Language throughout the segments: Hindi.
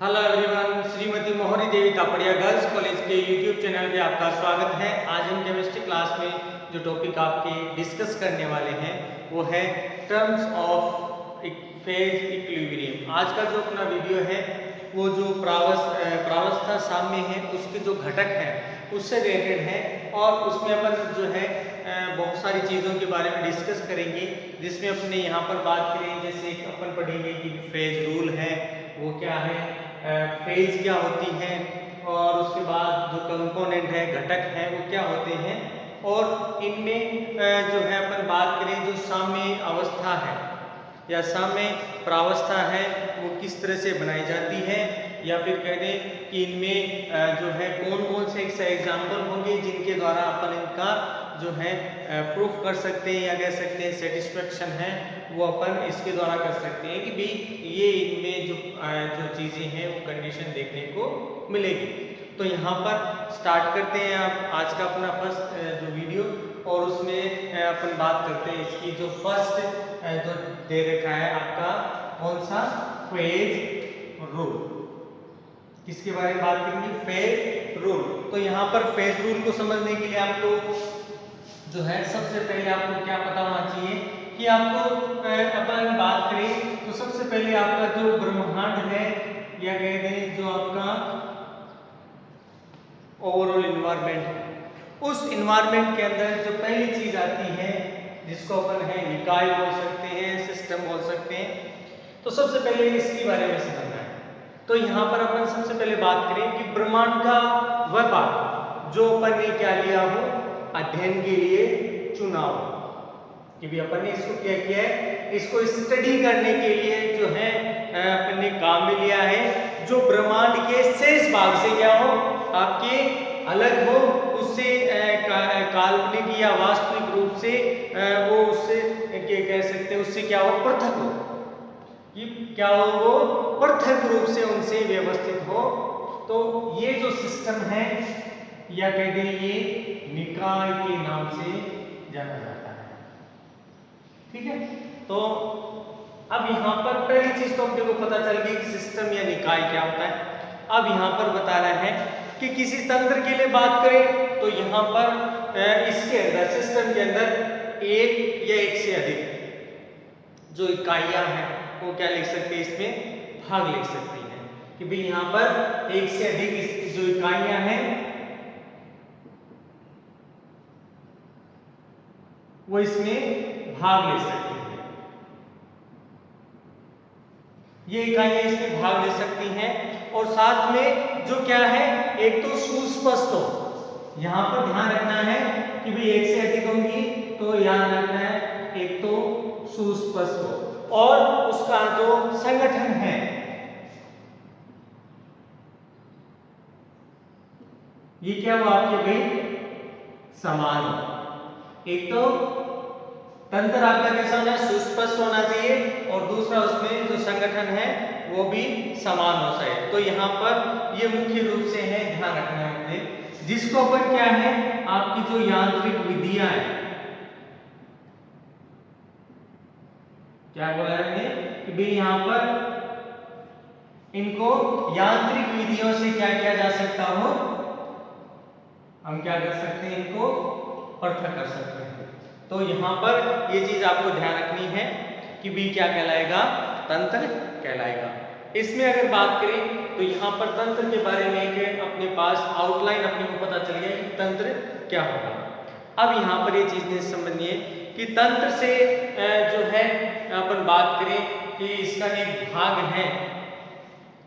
हेलो एवरीवन, श्रीमती मोहरी देवी तापड़िया गर्ल्स कॉलेज के यूट्यूब चैनल पे आपका स्वागत है। आज हम केमिस्ट्री क्लास में जो टॉपिक आपके डिस्कस करने वाले हैं वो है टर्म्स ऑफ फेज इक्विलिब्रियम। आज का जो अपना वीडियो है वो जो प्रावस्था साम्य है उसके जो घटक हैं उससे रिलेटेड है और उसमें अपन जो है बहुत सारी चीज़ों के बारे में डिस्कस करेंगे, जिसमें अपने यहाँ पर बात करें जैसे अपन पढ़ेंगे कि फेज रूल है वो क्या है, फेज क्या होती है और उसके बाद जो कंपोनेंट है घटक है वो क्या होते हैं और इनमें जो है अपन बात करें जो साम्य अवस्था है या साम्य प्रावस्था है वो किस तरह से बनाई जाती है, या फिर कह दें कि इनमें जो है कौन कौन से एग्जाम्पल होंगे जिनके द्वारा अपन इनका जो है प्रूफ कर सकते हैं या कह सकते हैं सेटिस्फेक्शन है वो अपन इसके द्वारा कर सकते हैं कि भी ये इनमें जो चीज़ें हैं वो कंडीशन देखने को मिलेगी। तो यहाँ पर स्टार्ट करते हैं आप आज का अपना फर्स्ट जो वीडियो, और उसमें अपन बात करते हैं इसकी जो फर्स्ट जो दे रखा है आपका कौन सा, फेज रूल। किसके बारे में बात करेंगे, फेज रूल। तो यहाँ पर फेज रूल को समझने के लिए आपको जो है सबसे पहले आपको क्या पता होना चाहिए कि आपको अपन बात करें तो सबसे पहले आपका जो ब्रह्मांड है या कह दें जो आपका ओवरऑल इन्वायरमेंट है, उस इन्वायरमेंट के अंदर जो पहली चीज आती है जिसको अपन है निकाय बोल सकते हैं, सिस्टम बोल सकते हैं, तो सबसे पहले इसके बारे में समझना है। तो यहाँ पर अपन सबसे पहले बात करें कि ब्रह्मांड का वह भाग जो अपन ने क्या लिया हो अध्ययन के लिए चुना हो, कि भी अपन ने इसको क्या किया है, इसको स्टडी करने के लिए जो है अपन ने काम में लिया है, जो ब्रह्मांड के शेष भाग से क्या हो आपके अलग हो, उससे काल्पनिक या वास्तविक रूप से वो उससे कह सकते हैं उससे क्या हो पृथक हो, कि क्या हो वो पृथक रूप से उनसे व्यवस्थित हो। तो ये जो सिस्टम है या कह दें ये निकाय के नाम से जाना जाता है। ठीक है, तो अब यहाँ पर पहली चीज तो अपने को पता चल गई कि सिस्टम या निकाय क्या होता है। अब यहाँ पर बता रहा है कि किसी तंत्र के लिए बात करें तो यहाँ पर इसके अंदर सिस्टम के अंदर एक या एक से अधिक जो इकाइयां हैं वो क्या लिख सकते हैं, इसमें भाग लिख सकते हैं कि भाई यहाँ पर एक से अधिक जो इकाइयां हैं वो इसमें भाग ले सकती हैं, ये इकाइयां इसमें भाग ले सकती हैं। और साथ में जो क्या है एक तो सुस्पष्ट हो, यहां पर ध्यान रखना है कि भाई एक से अधिक होंगी तो याद रखना है एक तो सुस्पष्ट हो, और उसका जो संगठन है ये क्या हुआ आपके भाई समान हो। एक तो तंत्र आपका कैसा होना है, सुस्पष्ट होना चाहिए, और दूसरा उसमें जो संगठन है वो भी समान हो जाए। तो यहाँ पर ये मुख्य रूप से है, ध्यान रखना है जिसको अपन क्या है आपकी जो यांत्रिक विधियां है, क्या बोला है कि भाई यहाँ पर इनको यांत्रिक विधियों से क्या किया जा सकता हो, हम क्या कर सकते हैं इनको पृथक कर सकते हैं। तो यहाँ पर ये चीज आपको ध्यान रखनी है कि भी क्या कहलाएगा, तंत्र कहलाएगा। इसमें अगर बात करें तो यहाँ पर तंत्र के बारे में एक अपने पास आउटलाइन अपने को पता चल गया कि तंत्र क्या होगा। अब यहाँ पर ये चीज समझनी है कि तंत्र से जो है अपन बात करें कि इसका एक भाग है,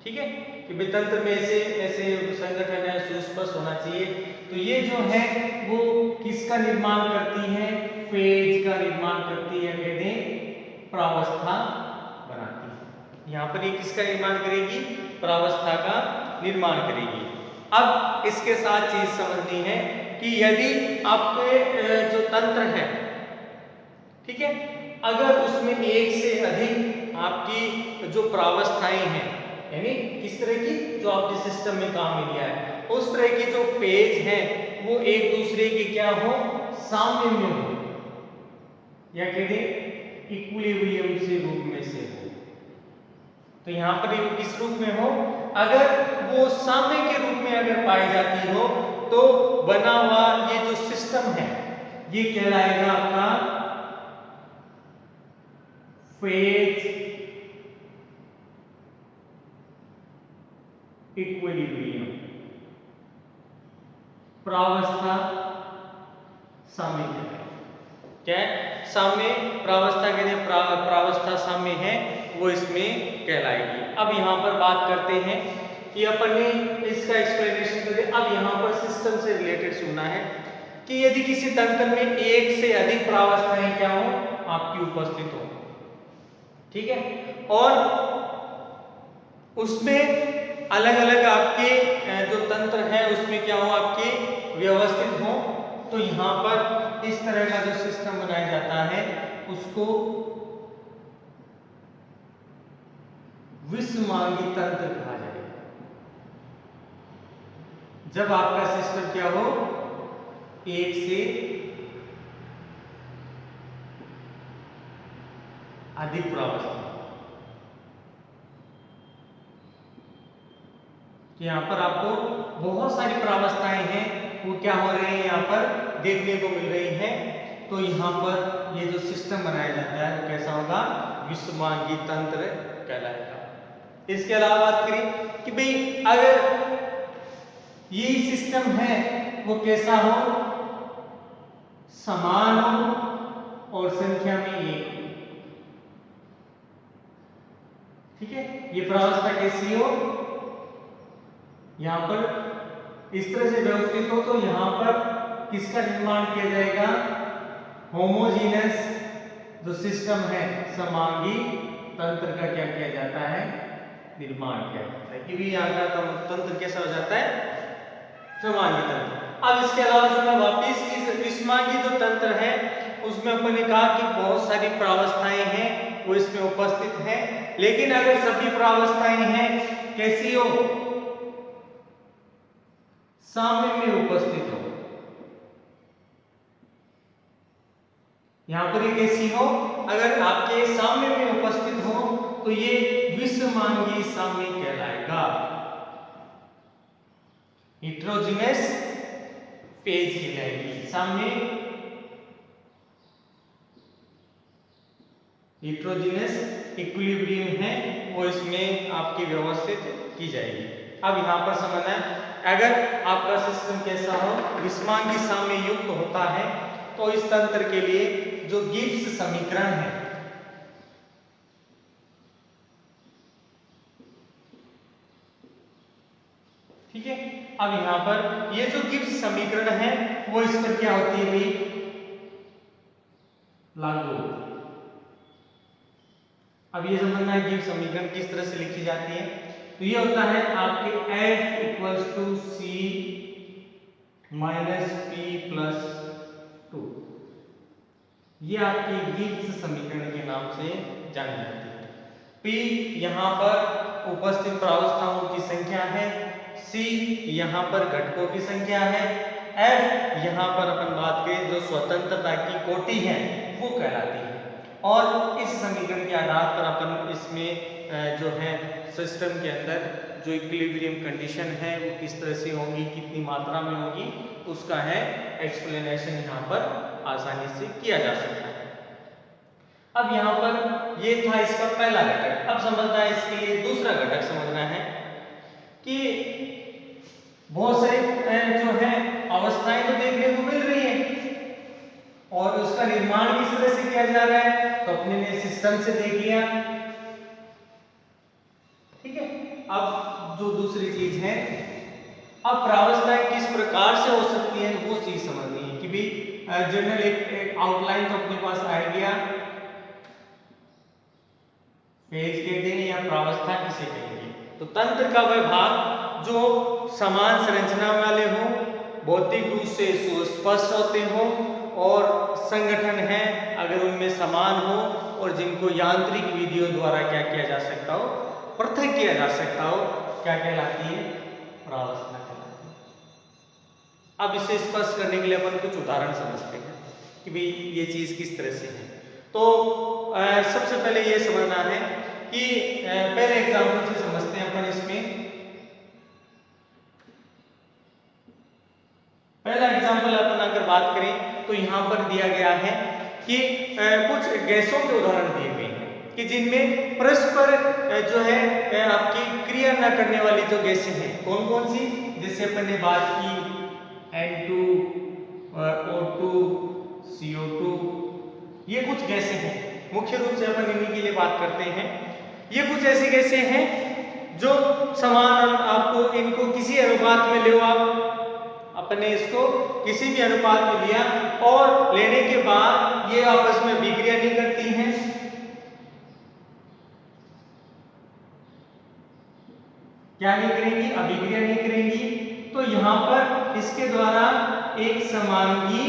ठीक है, कि तंत्र में ऐसे ऐसे संगठन है सुस्पष्ट होना चाहिए। तो ये जो है वो किसका निर्माण करती है, फेज का निर्माण करती है, कह दें प्रावस्था बनाती है। यहाँ पर ये किसका निर्माण करेगी, प्रावस्था का निर्माण करेगी। अब इसके साथ चीज समझनी है कि यदि आपके जो तंत्र है, ठीक है, अगर उसमें एक से अधिक आपकी जो प्रावस्थाएं हैं, यानी किस तरह की जो आपके सिस्टम में काम में लिया है उस तरह की जो फेज है वो एक दूसरे के क्या हो, साम्य में हो, या कहते इक्विलिब्रियम से रूप में से हो। तो यहाँ पर ये किस रूप में हो, अगर वो साम्य के रूप में अगर पाई जाती हो तो बना हुआ ये जो सिस्टम है ये कहलाएगा आपका फेज इक्विलिब्रियम, प्रावस्था साम्य। क्या है? साम्य प्रावस्था के लिए प्रावस्था साम्य है वो इसमें कहलाएगी। अब यहाँ पर बात करते हैं कि अपन ने इसका एक्सप्लेनेशन कर दिया। अब यहाँ पर सिस्टम से रिलेटेड सुनना है कि यदि किसी तंत्र में एक से अधिक प्रावस्थाएं क्या हो आपकी उपस्थित हो, ठीक है, और उसमें अलग अलग आपके जो तंत्र है उसमें क्या हो आपके व्यवस्थित हो, तो यहाँ पर इस तरह का जो सिस्टम बनाया जाता है उसको विषमांगी तंत्र कहा जाएगा। जब आपका सिस्टम क्या हो एक से अधिक प्रावस्था, यहाँ पर आपको बहुत सारी प्रावस्थाएं हैं वो क्या हो रहे हैं यहाँ पर देखने को मिल रही हैं, तो यहाँ पर ये जो सिस्टम बनाया जाता है वो कैसा होगा विषमांगी तंत्र कहलाएगा। इसके अलावा बात करें कि भाई अगर ये सिस्टम है वो कैसा हो समान हो और संख्या में एक, ठीक है, ये प्रावस्था कैसी हो यहां पर इस तरह से व्यवस्थित हो, तो यहां पर किसका निर्माण किया जाएगा होमोजीनस जो सिस्टम है समांगी तंत्र का क्या किया जाता है निर्माण किया जाता है कि भी यहाँ का तंत्र कैसा हो जाता है समांगी तंत्र। अब इसके अलावा जो मैं वापिस इस विषमांगी जो तंत्र है उसमें अपन ने कहा कि बहुत सारी प्रावस्थाएं हैं वो इसमें उपस्थित हैं, लेकिन अगर सभी प्रावस्थाएं हैं कैसी हो साम्य में उपस्थित हो, यहां पर ये कैसी हो अगर आपके साम्य में उपस्थित हो तो ये विषमांगी साम्य कहलाएगा, हेटेरोजीनस फेज कहलाएगी। साम्य हेटेरोजीनस इक्विलिब्रियम है वो इसमें आपकी व्यवस्थित की जाएगी। अब यहाँ पर समझना है अगर आपका सिस्टम कैसा हो विषमांगी साम्य युक्त होता है तो इस तंत्र के लिए जो गिब्स समीकरण है ठीक है, अब यहां पर ये जो गिब्स समीकरण है वो इस पर क्या होती है भाई लागू। अब ये समझना है गिब्स समीकरण किस तरह से लिखी जाती है, तो ये होता है आपके F equals to C minus P plus 2, ये आपकी गिब्स समीकरण के नाम से जानी जाती है। P यहाँ पर उपस्थित प्रावस्थाओं की संख्या है, C यहाँ पर घटकों की संख्या है, F यहाँ पर अपन बात करें जो स्वतंत्रता की कोटि है वो कहलाती है। और इस समीकरण के आधार पर अपन इसमें जो है सिस्टम के अंदर जो इक्विलिब्रियम कंडीशन है वो किस तरह से होगी कितनी मात्रा में होगी उसका है एक्सप्लेनेशन यहाँ पर आसानी से किया जा सकता है। अब यहाँ पर ये था इसका पहला घटक। अब समझना है इसके लिए दूसरा घटक समझना है कि बहुत सारी जो है अवस्थाएं तो देखने को मिल रही है और उसका निर्माण किस तरह से किया जा रहा है तो अपने ने सिस्टम से देख लिया, ठीक है। अब जो दूसरी चीज है अब प्रावस्थाएं किस प्रकार से हो सकती है वो चीज समझनी है कि भाई जनरल एक आउटलाइन तो अपने पास आ गया, फेज कहते हैं या प्रावस्था किसे कहेंगे, तो तंत्र का वह भाग जो समान संरचना वाले हो, भौतिक रूप से सुस्पष्ट होते हो और संगठन है अगर उनमें समान हो और जिनको यांत्रिक विधियों द्वारा क्या किया जा सकता हो पृथक किया जा सकता हो, क्या कहलाती है प्रावस्था कहलाती है। अब इसे स्पष्ट करने के लिए अपन कुछ उदाहरण समझते हैं कि भाई ये चीज किस तरह से है। तो सबसे पहले ये समझना है कि पहले एग्जाम्पल से समझते हैं अपन इसमें बात करें तो यहाँ पर दिया गया है कि कुछ गैसों के उदाहरण दिए गए हैं कि जिनमें परस्पर जो है आपकी क्रिया न करने वाली जो गैसें हैं, कौन कौन सी, जैसे अपन ने बात की N2, O2, CO2, ये कुछ गैसें हैं। मुख्य रूप से अपन इन्हीं के लिए बात करते हैं। ये कुछ ऐसी गैसें हैं जो समान, आपको इनको किसी अनुपात में ले, आप अपने इसको किसी भी अनुपात में लिया और लेने के बाद ये आपस में अभिक्रिया नहीं करती हैं, क्या नहीं करेंगी, अभिक्रिया नहीं करेंगी। तो यहां पर इसके द्वारा एक समांगी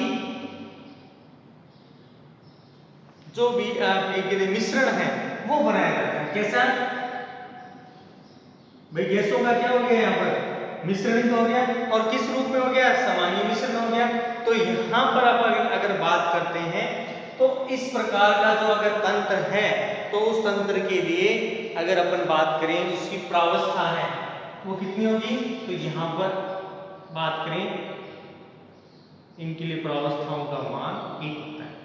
जो भी एक मिश्रण है वो बनाया जाता है। कैसा भाई, गैसों का क्या हो गया, यहाँ पर मिश्रण ही तो हो गया, और किस रूप में हो गया, समांगी मिश्रण हो गया। तो यहाँ पर आप अगर बात करते हैं तो इस प्रकार का जो अगर तंत्र है, तो उस तंत्र के लिए अगर अपन बात करें, उसकी प्रावस्था है वो कितनी होगी, तो यहाँ पर बात करें इनके लिए प्रावस्थाओं का मान 1 होता है।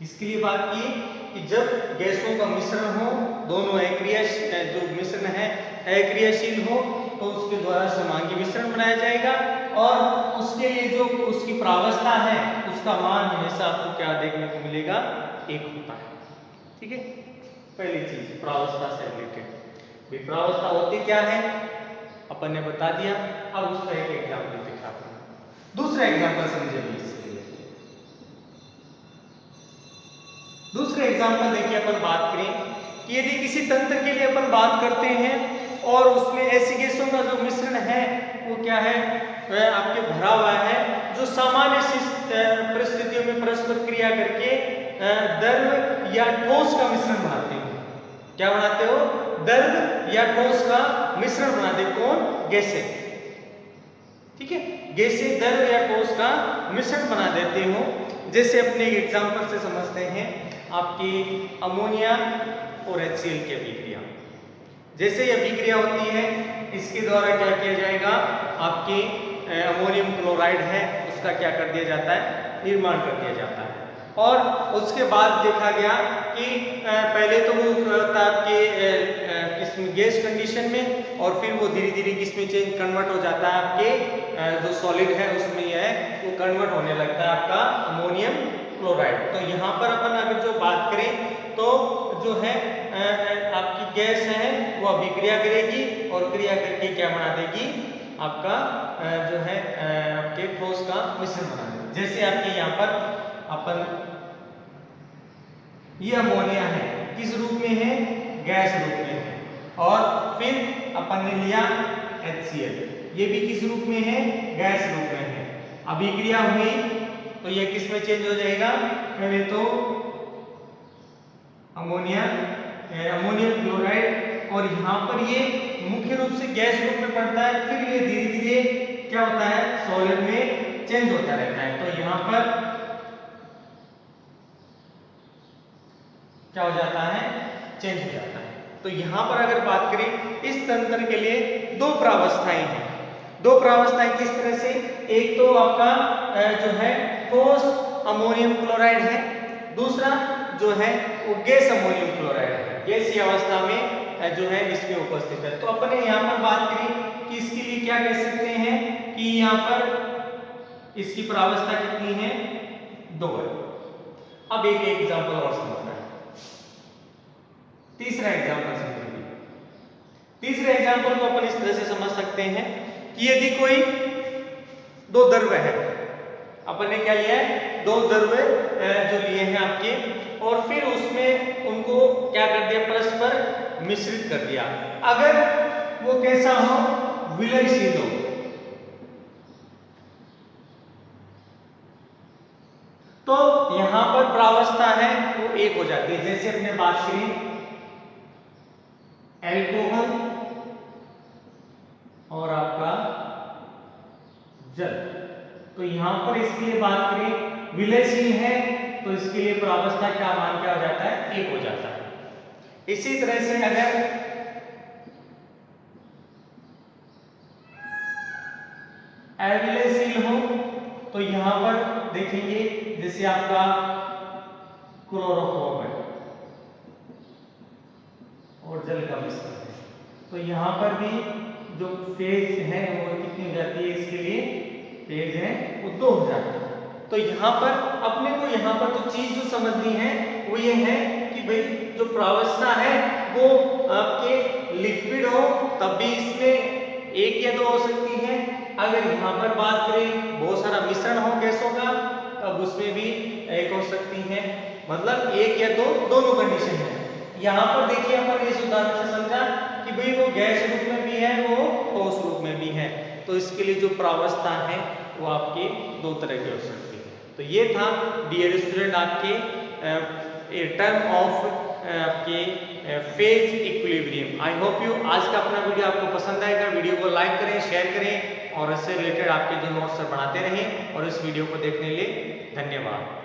इसके लिए बात की कि जब गैसों का मिश्रण हो, दोनों अक्रियाशील, जो मिश्रण है अक्रियाशील हो, तो उसके द्वारा समांगी मिश्रण बनाया जाएगा और उसके लिए जो उसकी प्रावस्था है उसका मान हमेशा आपको क्या देखने को मिलेगा, 1 होता है। ठीक है, पहली चीज प्रावस्था से रिलेटेड। प्रावस्था होती क्या है अपन ने बता दिया। अब उसका एक एग्जाम्पल दिखाते हैं। दूसरा एग्जाम्पल समझिए। दूसरे एग्जाम्पल देखिए, अपन बात करें कि यदि किसी तंत्र के लिए अपन बात करते हैं और उसमें ऐसी गैसों का जो मिश्रण है वो क्या है, वह आपके भरा हुआ है, जो सामान्य परिस्थितियों में परस्पर क्रिया करके द्रव या ठोस का मिश्रण बनाते हो। क्या बनाते हो, द्रव या ठोस का मिश्रण बनाते। कौन, गैसे। ठीक है, गैसे द्रव या ठोस का मिश्रण बना देते हो। जैसे अपने एग्जाम्पल से समझते हैं, आपकी अमोनिया और HCl की अभिक्रिया। जैसे ये अभिक्रिया होती है, इसके द्वारा क्या किया जाएगा, आपके अमोनियम क्लोराइड है उसका क्या कर दिया जाता है, निर्माण कर दिया जाता है। और उसके बाद देखा गया कि पहले तो वो था आपके किसमें, गैस कंडीशन में, और फिर वो धीरे धीरे किसमें चेंज कन्वर्ट हो जाता है, आपके जो सॉलिड है उसमें है वो कन्वर्ट होने लगता है आपका अमोनियम क्लोराइड। तो यहाँ पर अपन अगर जो बात करें तो जो है आपकी गैस है वो अभिक्रिया करेगी और क्रिया करके क्या बना देगी, आपका जो है आपके ठोस का मिश्रण बना देगी। जैसे आपके यहाँ पर अपन ये अमोनिया है, किस रूप में है, गैस रूप में है, और फिर अपन ने लिया HCl, ये भी किस रूप में है, गैस रूप में है। अभिक्रिया हुई तो ये किस में चेंज हो जाएगा, पहले तो अमोनियम क्लोराइड, और यहाँ पर ये मुख्य रूप से गैस रूप में पड़ता है, फिर ये धीरे धीरे क्या होता है, सॉलिड में चेंज होता रहता है। तो यहाँ पर क्या हो जाता है, चेंज हो जाता है। तो यहाँ पर अगर बात करें, इस तंत्र के लिए 2 प्रावस्थाएं हैं। 2 प्रावस्थाएं किस तरह से, एक तो आपका जो है ठोस अमोनियम क्लोराइड है, दूसरा जो है वो गैस अमोनियम क्लोराइड है, गैसीय अवस्था में जो है इसमें उपस्थित है। तो अपने यहाँ पर बात करें कि इसके लिए क्या कह सकते हैं कि यहाँ पर इसकी प्रावस्था कितनी है, 2 है। अब एक एग्जाम्पल और समझना है। तीसरा एग्जाम्पल समझिए। तीसरे एग्जाम्पल को अपन इस तरह से समझ सकते हैं कि यदि कोई 2 द्रव्य है, अपन ने क्या लिया है, 2 द्रव्य जो लिए हैं आपके, और फिर उसमें उनको क्या कर दिया, परस्पर मिश्रित कर दिया। अगर वो कैसा हो, विलयशील हो, तो यहां पर प्रावस्था है वो 1 हो जाती है। जैसे अपने बात करें एल्कोहल और आपका जल, तो यहां पर इसके लिए बात करें विलयशील है, तो इसके लिए प्रावस्था का मान क्या हो जाता है, 1 हो जाता है। इसी तरह से अगर अविलयशील हो तो यहाँ पर देखेंगे जैसे आपका क्लोरोफॉर्म है और जल का मिश्रण है, तो यहाँ पर भी जो फेज है वो कितनी हो जाती है, इसके लिए फेज है वो 2 हो जाता है। तो यहाँ पर अपने को यहाँ पर जो चीज जो समझनी है वो ये है कि भाई जो प्रावस्था है वो आपके लिक्विड हो तब भी इसमें 1 या 2 हो सकती है। अगर यहाँ पर बात करें बहुत सारा मिश्रण हो गैसों का तब उसमें भी 1 हो सकती है, मतलब 1 या 2 दोनों कंडीशन है। यहाँ पर देखिए अपन इस उदाहरण से समझा कि भाई वो गैस रूप में भी है वो ठोस रूप में भी है, तो इसके लिए जो प्रावस्था है वो आपके 2 तरह की हो सकती है। तो ये था डियर स्टूडेंट आपके टर्म ऑफ आपके phase equilibrium. I hope you आज का अपना वीडियो आपको पसंद आएगा। वीडियो को लाइक करें, शेयर करें और इससे रिलेटेड आपके जो नोट्स बनाते रहें और इस वीडियो को देखने के लिए धन्यवाद।